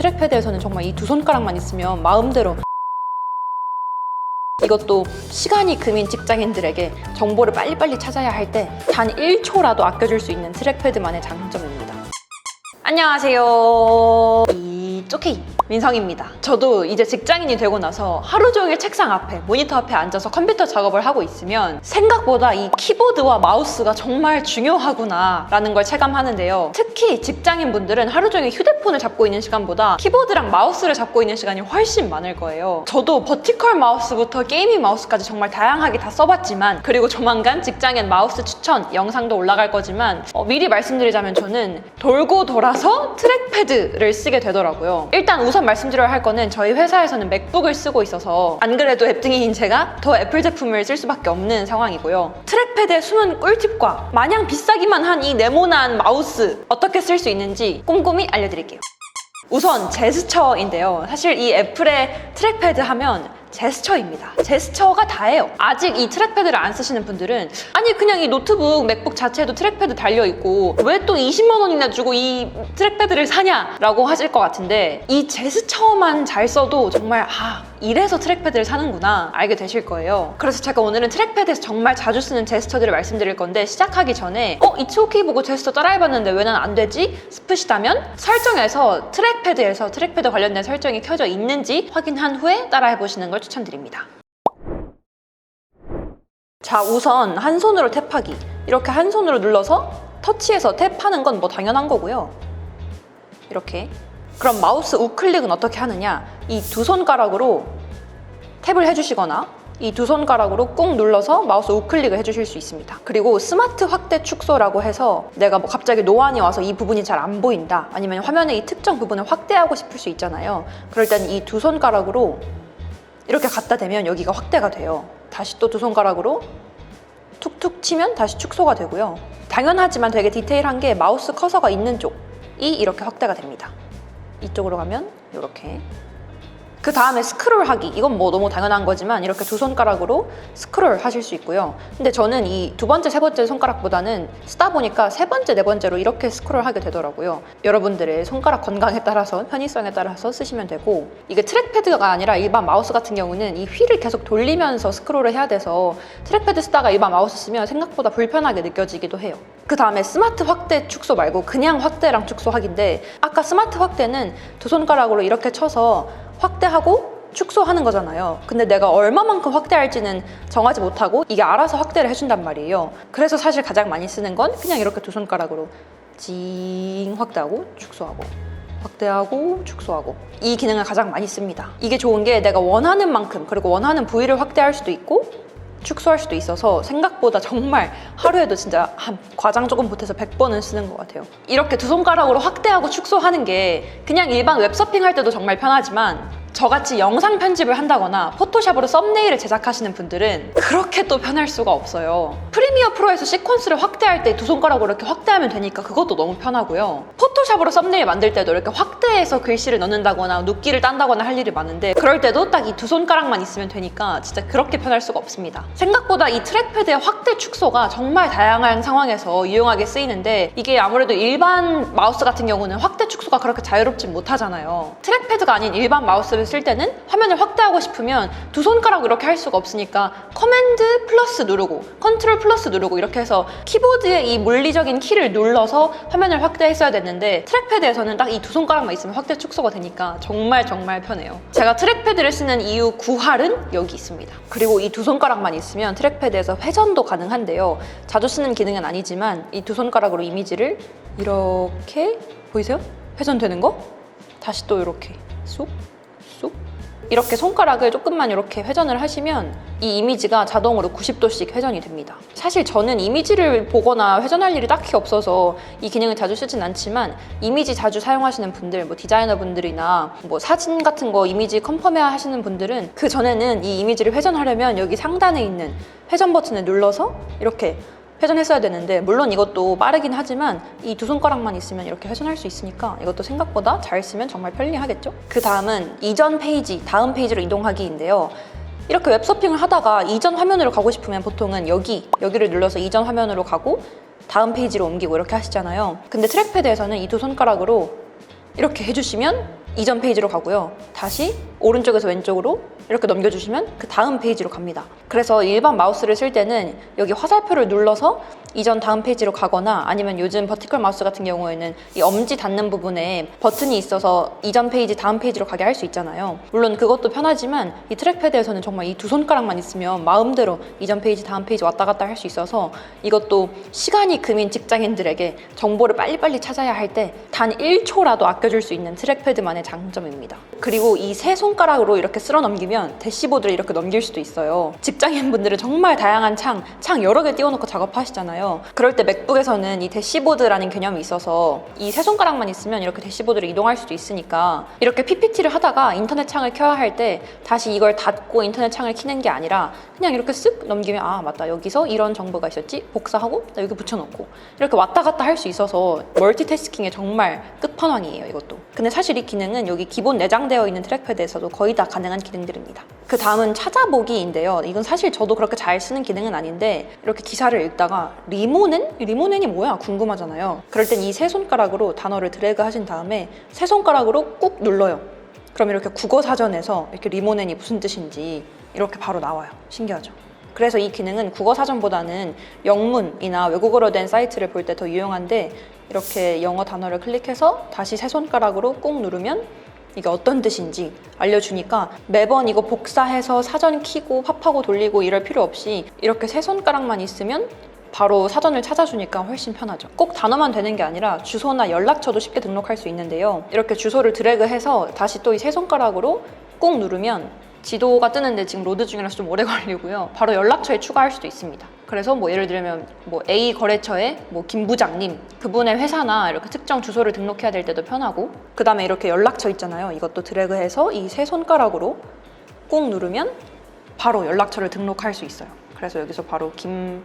트랙패드에서는 정말 이 두 손가락만 있으면 마음대로 이것도 시간이 금인 직장인들에게 정보를 빨리빨리 찾아야 할 때 단 1초라도 아껴줄 수 있는 트랙패드만의 장점입니다. 안녕하세요. 이쪽이 민성입니다. 저도 이제 직장인이 되고 나서 하루 종일 책상 앞에, 모니터 앞에 앉아서 컴퓨터 작업을 하고 있으면 생각보다 이 키보드와 마우스가 정말 중요하구나 라는 걸 체감하는데요. 특히 직장인 분들은 하루 종일 휴대폰을 잡고 있는 시간보다 키보드랑 마우스를 잡고 있는 시간이 훨씬 많을 거예요. 저도 버티컬 마우스부터 게이밍 마우스까지 정말 다양하게 다 써봤지만, 그리고 조만간 직장인 마우스 추천 영상도 올라갈 거지만 미리 말씀드리자면 저는 돌고 돌아서 트랙패드를 쓰게 되더라고요. 일단 우선 말씀드려야 할 거는 저희 회사에서는 맥북을 쓰고 있어서 안 그래도 앱등이인 제가 더 애플 제품을 쓸 수밖에 없는 상황이고요. 트랙패드의 숨은 꿀팁과 마냥 비싸기만 한 이 네모난 마우스 어떻게 쓸 수 있는지 꼼꼼히 알려드릴게요. 우선 제스처인데요. 사실 이 애플의 트랙패드 하면 제스처입니다. 제스처가 다예요. 아직 이 트랙패드를 안 쓰시는 분들은 아니 그냥 이 노트북, 맥북 자체에도 트랙패드 달려있고 왜 또 20만 원이나 주고 이 트랙패드를 사냐라고 하실 것 같은데, 이 제스처만 잘 써도 정말 이래서 트랙패드를 사는구나 알게 되실 거예요. 그래서 제가 오늘은 트랙패드에서 정말 자주 쓰는 제스처들을 말씀드릴 건데, 시작하기 전에 It's OK 보고 제스처 따라해봤는데 왜 난 안 되지? 싶으시다면 설정에서 트랙패드에서 트랙패드 관련된 설정이 켜져 있는지 확인한 후에 따라해보시는 걸 추천드립니다. 자, 우선 한 손으로 탭하기. 이렇게 한 손으로 눌러서 터치해서 탭하는 건 뭐 당연한 거고요. 이렇게. 그럼 마우스 우클릭은 어떻게 하느냐? 이 두 손가락으로 탭을 해주시거나 이 두 손가락으로 꾹 눌러서 마우스 우클릭을 해주실 수 있습니다. 그리고 스마트 확대 축소라고 해서 내가 뭐 갑자기 노안이 와서 이 부분이 잘 안 보인다, 아니면 화면의 이 특정 부분을 확대하고 싶을 수 있잖아요. 그럴 때는 이 두 손가락으로 이렇게 갖다 대면 여기가 확대가 돼요. 다시 또 두 손가락으로 툭툭 치면 다시 축소가 되고요. 당연하지만 되게 디테일한 게 마우스 커서가 있는 쪽이 이렇게 확대가 됩니다. 이쪽으로 가면 이렇게. 그 다음에 스크롤 하기. 이건 뭐 너무 당연한 거지만 이렇게 두 손가락으로 스크롤 하실 수 있고요. 근데 저는 이 두 번째, 세 번째 손가락보다는 쓰다 보니까 세 번째, 네 번째로 이렇게 스크롤 하게 되더라고요. 여러분들의 손가락 건강에 따라서, 편의성에 따라서 쓰시면 되고, 이게 트랙패드가 아니라 일반 마우스 같은 경우는 이 휠을 계속 돌리면서 스크롤을 해야 돼서 트랙패드 쓰다가 일반 마우스 쓰면 생각보다 불편하게 느껴지기도 해요. 그 다음에 스마트 확대 축소 말고 그냥 확대랑 축소하기인데, 아까 스마트 확대는 두 손가락으로 이렇게 쳐서 확대하고 축소하는 거잖아요. 근데 내가 얼마만큼 확대할지는 정하지 못하고 이게 알아서 확대를 해준단 말이에요. 그래서 사실 가장 많이 쓰는 건 그냥 이렇게 두 손가락으로 징 확대하고 축소하고, 확대하고 축소하고, 이 기능을 가장 많이 씁니다. 이게 좋은 게 내가 원하는 만큼, 그리고 원하는 부위를 확대할 수도 있고 축소할 수도 있어서 생각보다 정말 하루에도 진짜 한 과장 조금 보태서 100번은 쓰는 것 같아요. 이렇게 두 손가락으로 확대하고 축소하는 게 그냥 일반 웹서핑 할 때도 정말 편하지만, 저같이 영상 편집을 한다거나 포토샵으로 썸네일을 제작하시는 분들은 그렇게 또 편할 수가 없어요. 프리미어 프로에서 시퀀스를 확대할 때 두 손가락으로 이렇게 확대하면 되니까 그것도 너무 편하고요. 포토샵으로 썸네일 만들 때도 이렇게 확대해서 글씨를 넣는다거나 눕기를 딴다거나 할 일이 많은데, 그럴 때도 딱 이 두 손가락만 있으면 되니까 진짜 그렇게 편할 수가 없습니다. 생각보다 이 트랙패드의 확대 축소가 정말 다양한 상황에서 유용하게 쓰이는데, 이게 아무래도 일반 마우스 같은 경우는 확대 축소가 그렇게 자유롭진 못하잖아요. 트랙패드가 아닌 일반 마우스를 쓸 때는 화면을 확대하고 싶으면 두 손가락 이렇게 할 수가 없으니까 커맨드 플러스 누르고 컨트롤 플러스 누르고 이렇게 해서 키보드의 이 물리적인 키를 눌러서 화면을 확대했어야 됐는데, 트랙패드에서는 딱 이 두 손가락만 있으면 확대 축소가 되니까 정말 편해요. 제가 트랙패드를 쓰는 이유 9할은 여기 있습니다. 그리고 이 두 손가락만 있으면 트랙패드에서 회전도 가능한데요. 자주 쓰는 기능은 아니지만 이 두 손가락으로 이미지를 이렇게, 보이세요? 회전되는 거? 다시 또 이렇게 쏙 이렇게 손가락을 조금만 이렇게 회전을 하시면 이 이미지가 자동으로 90도씩 회전이 됩니다. 사실 저는 이미지를 보거나 회전할 일이 딱히 없어서 이 기능을 자주 쓰진 않지만, 이미지 자주 사용하시는 분들, 뭐 디자이너 분들이나 뭐 사진 같은 거 이미지 컨펌해 하시는 분들은 그 전에는 이 이미지를 회전하려면 여기 상단에 있는 회전 버튼을 눌러서 이렇게 회전했어야 되는데, 물론 이것도 빠르긴 하지만 이 두 손가락만 있으면 이렇게 회전할 수 있으니까 이것도 생각보다 잘 쓰면 정말 편리하겠죠? 그 다음은 이전 페이지, 다음 페이지로 이동하기인데요. 이렇게 웹서핑을 하다가 이전 화면으로 가고 싶으면 보통은 여기를 눌러서 이전 화면으로 가고 다음 페이지로 옮기고 이렇게 하시잖아요. 근데 트랙패드에서는 이 두 손가락으로 이렇게 해주시면 이전 페이지로 가고요. 다시 오른쪽에서 왼쪽으로 이렇게 넘겨주시면 그 다음 페이지로 갑니다. 그래서 일반 마우스를 쓸 때는 여기 화살표를 눌러서 이전 다음 페이지로 가거나 아니면 요즘 버티컬 마우스 같은 경우에는 이 엄지 닿는 부분에 버튼이 있어서 이전 페이지 다음 페이지로 가게 할 수 있잖아요. 물론 그것도 편하지만 이 트랙패드에서는 정말 이 두 손가락만 있으면 마음대로 이전 페이지 다음 페이지 왔다 갔다 할 수 있어서 이것도 시간이 금인 직장인들에게 정보를 빨리빨리 찾아야 할 때 단 1초라도 아껴줄 수 있는 트랙패드만의 장점입니다. 그리고 이 세 손가락으로 이렇게 쓸어 넘기면 대시보드를 이렇게 넘길 수도 있어요. 직장인분들은 정말 다양한 창 여러 개 띄워놓고 작업하시잖아요. 그럴 때 맥북에서는 이 대시보드라는 개념이 있어서 이 세 손가락만 있으면 이렇게 대시보드를 이동할 수도 있으니까 이렇게 PPT를 하다가 인터넷 창을 켜야 할 때 다시 이걸 닫고 인터넷 창을 켜는 게 아니라 그냥 이렇게 쓱 넘기면 아 맞다 여기서 이런 정보가 있었지 복사하고 나 여기 붙여놓고 이렇게 왔다 갔다 할 수 있어서 멀티태스킹에 정말 끝판왕이에요 이것도. 근데 사실 이 기능은 여기 기본 내장되어 있는 트랙패드에서도 거의 다 가능한 기능들입니다. 그 다음은 찾아보기인데요. 이건 사실 저도 그렇게 잘 쓰는 기능은 아닌데 이렇게 기사를 읽다가 리모넨이 뭐야? 궁금하잖아요. 그럴 땐 이 세 손가락으로 단어를 드래그 하신 다음에 세 손가락으로 꾹 눌러요. 그럼 이렇게 국어사전에서 이렇게 리모넨이 무슨 뜻인지 이렇게 바로 나와요. 신기하죠? 그래서 이 기능은 국어사전보다는 영문이나 외국어로 된 사이트를 볼 때 더 유용한데 이렇게 영어 단어를 클릭해서 다시 세 손가락으로 꾹 누르면 이게 어떤 뜻인지 알려주니까 매번 이거 복사해서 사전 키고 팝하고 돌리고 이럴 필요 없이 이렇게 세 손가락만 있으면 바로 사전을 찾아주니까 훨씬 편하죠. 꼭 단어만 되는 게 아니라 주소나 연락처도 쉽게 등록할 수 있는데요. 이렇게 주소를 드래그해서 다시 또 이 세 손가락으로 꾹 누르면 지도가 뜨는데 지금 로드 중이라서 좀 오래 걸리고요. 바로 연락처에 추가할 수도 있습니다. 그래서 뭐 예를 들면 뭐 A 거래처에 뭐 김 부장님 그분의 회사나 이렇게 특정 주소를 등록해야 될 때도 편하고 그 다음에 이렇게 연락처 있잖아요. 이것도 드래그해서 이 세 손가락으로 꾹 누르면 바로 연락처를 등록할 수 있어요. 그래서 여기서 바로 김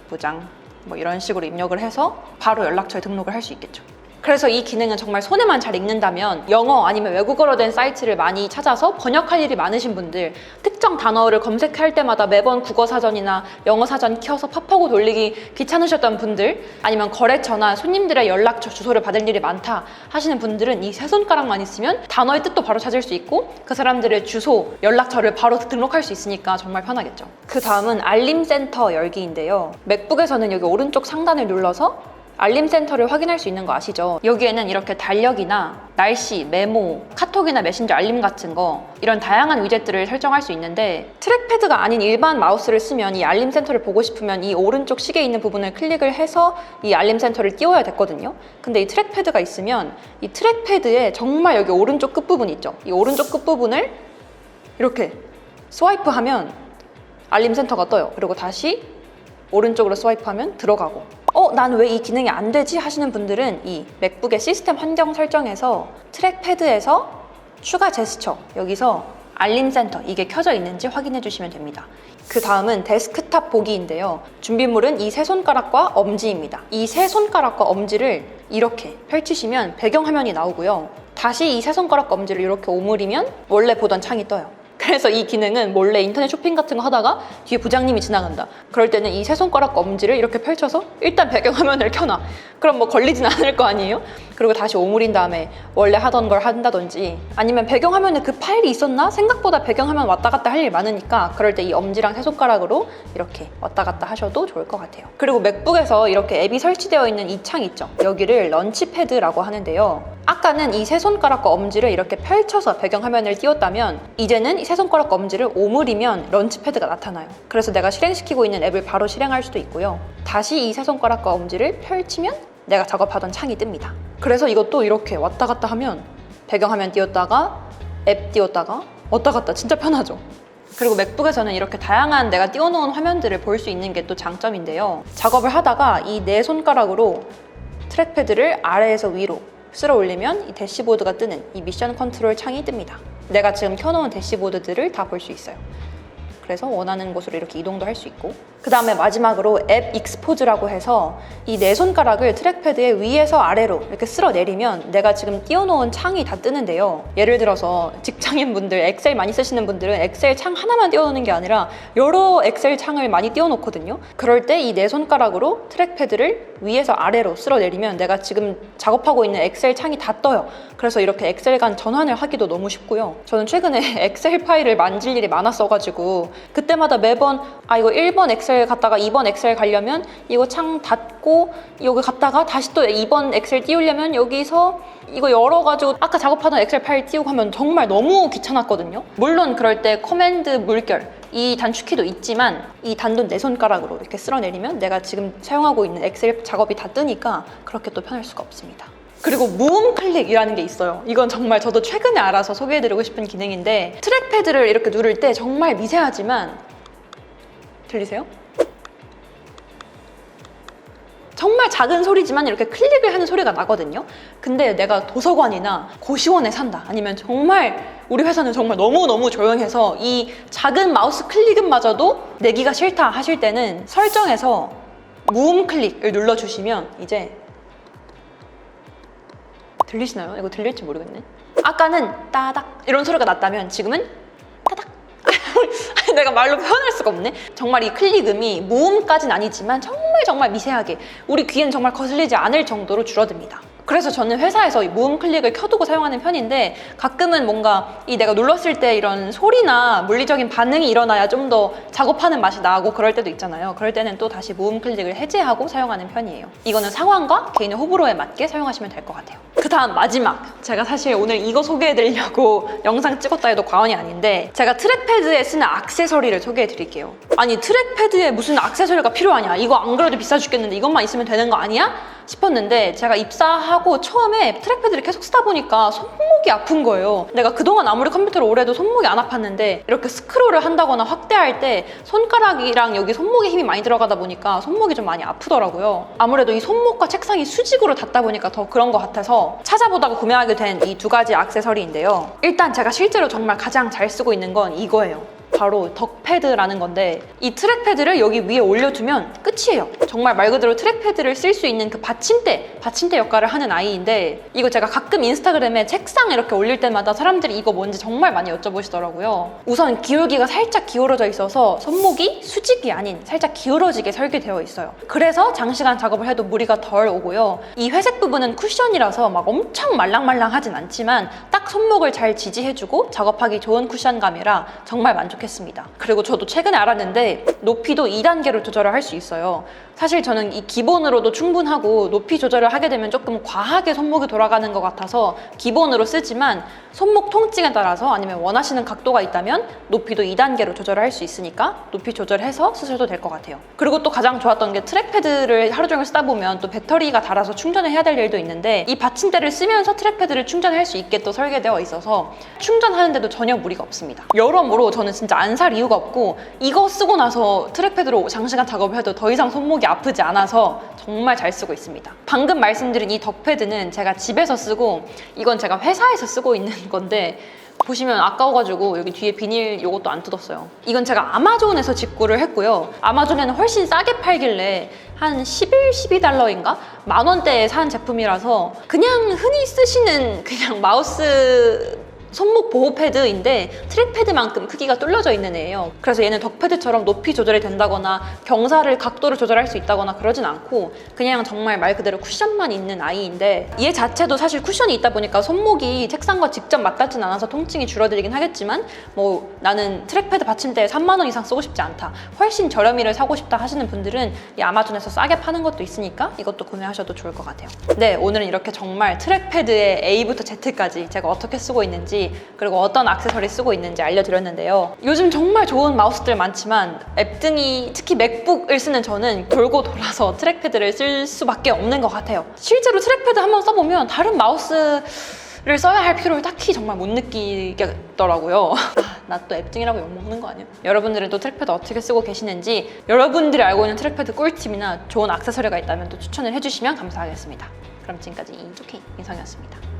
부장 뭐 이런 식으로 입력을 해서 바로 연락처에 등록을 할 수 있겠죠. 그래서 이 기능은 정말 손에만 잘 읽는다면 영어 아니면 외국어로 된 사이트를 많이 찾아서 번역할 일이 많으신 분들 특정 단어를 검색할 때마다 매번 국어사전이나 영어사전 켜서 팝하고 돌리기 귀찮으셨던 분들 아니면 거래처나 손님들의 연락처 주소를 받을 일이 많다 하시는 분들은 이 세 손가락만 있으면 단어의 뜻도 바로 찾을 수 있고 그 사람들의 주소, 연락처를 바로 등록할 수 있으니까 정말 편하겠죠. 그 다음은 알림센터 열기인데요. 맥북에서는 여기 오른쪽 상단을 눌러서 알림센터를 확인할 수 있는 거 아시죠? 여기에는 이렇게 달력이나 날씨, 메모, 카톡이나 메신저 알림 같은 거 이런 다양한 위젯들을 설정할 수 있는데 트랙패드가 아닌 일반 마우스를 쓰면 이 알림센터를 보고 싶으면 이 오른쪽 시계에 있는 부분을 클릭을 해서 이 알림센터를 띄워야 됐거든요. 근데 이 트랙패드가 있으면 이 트랙패드에 정말 여기 오른쪽 끝부분 있죠? 이 오른쪽 끝부분을 이렇게 스와이프하면 알림센터가 떠요. 그리고 다시 오른쪽으로 스와이프하면 들어가고 난 왜 이 기능이 안 되지? 하시는 분들은 이 맥북의 시스템 환경 설정에서 트랙패드에서 추가 제스처 여기서 알림센터 이게 켜져 있는지 확인해 주시면 됩니다. 그 다음은 데스크탑 보기인데요. 준비물은 이 세 손가락과 엄지입니다. 이 세 손가락과 엄지를 이렇게 펼치시면 배경화면이 나오고요. 다시 이 세 손가락과 엄지를 이렇게 오므리면 원래 보던 창이 떠요. 그래서 이 기능은 몰래 인터넷 쇼핑 같은 거 하다가 뒤에 부장님이 지나간다. 그럴 때는 이 세 손가락 엄지를 이렇게 펼쳐서 일단 배경화면을 켜놔. 그럼 뭐 걸리진 않을 거 아니에요? 그리고 다시 오므린 다음에 원래 하던 걸 한다든지 아니면 배경화면에 그 파일이 있었나? 생각보다 배경화면 왔다 갔다 할 일 많으니까 그럴 때 이 엄지랑 세 손가락으로 이렇게 왔다 갔다 하셔도 좋을 것 같아요. 그리고 맥북에서 이렇게 앱이 설치되어 있는 이 창 있죠? 여기를 런치패드라고 하는데요. 아까는 이 세 손가락과 엄지를 이렇게 펼쳐서 배경화면을 띄웠다면 이제는 이 세 손가락과 엄지를 오므리면 런치패드가 나타나요. 그래서 내가 실행시키고 있는 앱을 바로 실행할 수도 있고요. 다시 이 세 손가락과 엄지를 펼치면 내가 작업하던 창이 뜹니다. 그래서 이것도 이렇게 왔다 갔다 하면 배경화면 띄웠다가 앱 띄웠다가 왔다 갔다 진짜 편하죠. 그리고 맥북에서는 이렇게 다양한 내가 띄워놓은 화면들을 볼 수 있는 게 또 장점인데요. 작업을 하다가 이 네 손가락으로 트랙패드를 아래에서 위로 쓸어 올리면 이 대시보드가 뜨는 이 미션 컨트롤 창이 뜹니다. 내가 지금 켜놓은 대시보드들을 다 볼 수 있어요. 그래서 원하는 곳으로 이렇게 이동도 할 수 있고, 그 다음에 마지막으로 앱 익스포즈라고 해서 이 네 손가락을 트랙패드의 위에서 아래로 이렇게 쓸어 내리면 내가 지금 띄워놓은 창이 다 뜨는데요. 예를 들어서 직장인분들, 엑셀 많이 쓰시는 분들은 엑셀 창 하나만 띄워놓는 게 아니라 여러 엑셀 창을 많이 띄워놓거든요. 그럴 때 이 네 손가락으로 트랙패드를 위에서 아래로 쓸어 내리면 내가 지금 작업하고 있는 엑셀 창이 다 떠요. 그래서 이렇게 엑셀 간 전환을 하기도 너무 쉽고요. 저는 최근에 엑셀 파일을 만질 일이 많았어가지고 그때마다 매번 이거 1번 엑셀 갔다가 2번 엑셀 가려면 이거 창 닫고 여기 갔다가 다시 또 2번 엑셀 띄우려면 여기서 이거 열어가지고 아까 작업하던 엑셀 파일 띄우고 하면 정말 너무 귀찮았거든요. 물론 그럴 때 커맨드 물결 이 단축키도 있지만 이 단돈 네 손가락으로 이렇게 쓸어내리면 내가 지금 사용하고 있는 엑셀 작업이 다 뜨니까 그렇게 또 편할 수가 없습니다. 그리고 무음 클릭이라는 게 있어요. 이건 정말 저도 최근에 알아서 소개해드리고 싶은 기능인데 트랙패드를 이렇게 누를 때 정말 미세하지만 들리세요? 정말 작은 소리지만 이렇게 클릭을 하는 소리가 나거든요. 근데 내가 도서관이나 고시원에 산다, 아니면 정말 우리 회사는 정말 너무너무 조용해서 이 작은 마우스 클릭은마저도 내기가 싫다 하실 때는 설정에서 무음 클릭을 눌러주시면 이제 들리시나요? 이거 들릴지 모르겠네. 아까는 따닥 이런 소리가 났다면 지금은 따닥 내가 말로 표현할 수가 없네. 정말 이 클릭음이 무음까지는 아니지만 정말 미세하게 우리 귀에는 정말 거슬리지 않을 정도로 줄어듭니다. 그래서 저는 회사에서 이 무음 클릭을 켜두고 사용하는 편인데 가끔은 뭔가 이 내가 눌렀을 때 이런 소리나 물리적인 반응이 일어나야 좀 더 작업하는 맛이 나고 그럴 때도 있잖아요. 그럴 때는 또 다시 무음 클릭을 해제하고 사용하는 편이에요. 이거는 상황과 개인의 호불호에 맞게 사용하시면 될 것 같아요. 그 다음 마지막, 제가 사실 오늘 이거 소개해드리려고 영상 찍었다 해도 과언이 아닌데 제가 트랙패드에 쓰는 액세서리를 소개해드릴게요. 아니 트랙패드에 무슨 액세서리가 필요하냐, 이거 안 그래도 비싸 죽겠는데 이것만 있으면 되는 거 아니야? 싶었는데 제가 입사하고 처음에 트랙패드를 계속 쓰다 보니까 손목이 아픈 거예요. 내가 그동안 아무리 컴퓨터를 오래 해도 손목이 안 아팠는데 이렇게 스크롤을 한다거나 확대할 때 손가락이랑 여기 손목에 힘이 많이 들어가다 보니까 손목이 좀 많이 아프더라고요. 아무래도 이 손목과 책상이 수직으로 닿다 보니까 더 그런 것 같아서 찾아보다가 구매하게 된 이 두 가지 액세서리인데요. 일단 제가 실제로 정말 가장 잘 쓰고 있는 건 이거예요. 바로 덕패드라는 건데 이 트랙패드를 여기 위에 올려두면 끝이에요. 정말 말 그대로 트랙패드를 쓸 수 있는 그 받침대 역할을 하는 아이인데 이거 제가 가끔 인스타그램에 책상 이렇게 올릴 때마다 사람들이 이거 뭔지 정말 많이 여쭤보시더라고요. 우선 기울기가 살짝 기울어져 있어서 손목이 수직이 아닌 살짝 기울어지게 설계되어 있어요. 그래서 장시간 작업을 해도 무리가 덜 오고요. 이 회색 부분은 쿠션이라서 막 엄청 말랑말랑하진 않지만 딱 손목을 잘 지지해주고 작업하기 좋은 쿠션감이라 정말 만족했습니다. 그리고 저도 최근에 알았는데 높이도 2단계로 조절을 할 수 있어요. 사실 저는 이 기본으로도 충분하고 높이 조절을 하게 되면 조금 과하게 손목이 돌아가는 것 같아서 기본으로 쓰지만 손목 통증에 따라서 아니면 원하시는 각도가 있다면 높이도 2단계로 조절을 할 수 있으니까 높이 조절해서 쓰셔도 될 것 같아요. 그리고 또 가장 좋았던 게 트랙패드를 하루 종일 쓰다 보면 또 배터리가 닳아서 충전을 해야 될 일도 있는데 이 받침대를 쓰면서 트랙패드를 충전할 수 있게 또 설계되어 있어서 충전하는데도 전혀 무리가 없습니다. 여러모로 저는 진짜 안 살 이유가 없고 이거 쓰고 나서 트랙패드로 장시간 작업을 해도 더 이상 손목이 아프지 않아서 정말 잘 쓰고 있습니다. 방금 말씀드린 이 덕패드는 제가 집에서 쓰고 이건 제가 회사에서 쓰고 있는 건데 보시면 아까워가지고 여기 뒤에 비닐 요것도 안 뜯었어요. 이건 제가 아마존에서 직구를 했고요. 아마존에는 훨씬 싸게 팔길래 한 12달러인가? $10,000대에 산 제품이라서 그냥 흔히 쓰시는 그냥 마우스 손목 보호 패드인데 트랙패드만큼 크기가 뚫려져 있는 애예요. 그래서 얘는 덕패드처럼 높이 조절이 된다거나 경사를 각도를 조절할 수 있다거나 그러진 않고 그냥 정말 말 그대로 쿠션만 있는 아이인데 얘 자체도 사실 쿠션이 있다 보니까 손목이 책상과 직접 맞닿진 않아서 통증이 줄어들긴 하겠지만 뭐 나는 트랙패드 받침대에 3만 원 이상 쓰고 싶지 않다, 훨씬 저렴이를 사고 싶다 하시는 분들은 이 아마존에서 싸게 파는 것도 있으니까 이것도 구매하셔도 좋을 것 같아요. 네, 오늘은 이렇게 정말 트랙패드의 A부터 Z까지 제가 어떻게 쓰고 있는지 그리고 어떤 액세서리 쓰고 있는지 알려드렸는데요. 요즘 정말 좋은 마우스들 많지만 앱등이 특히 맥북을 쓰는 저는 돌고 돌아서 트랙패드를 쓸 수밖에 없는 것 같아요. 실제로 트랙패드 한번 써보면 다른 마우스를 써야 할 필요를 딱히 정말 못 느끼겠더라고요. 나 또 앱등이라고 욕먹는 거 아니야? 여러분들은 또 트랙패드 어떻게 쓰고 계시는지 여러분들이 알고 있는 트랙패드 꿀팁이나 좋은 액세서리가 있다면 또 추천을 해주시면 감사하겠습니다. 그럼 지금까지 이인성이었습니다.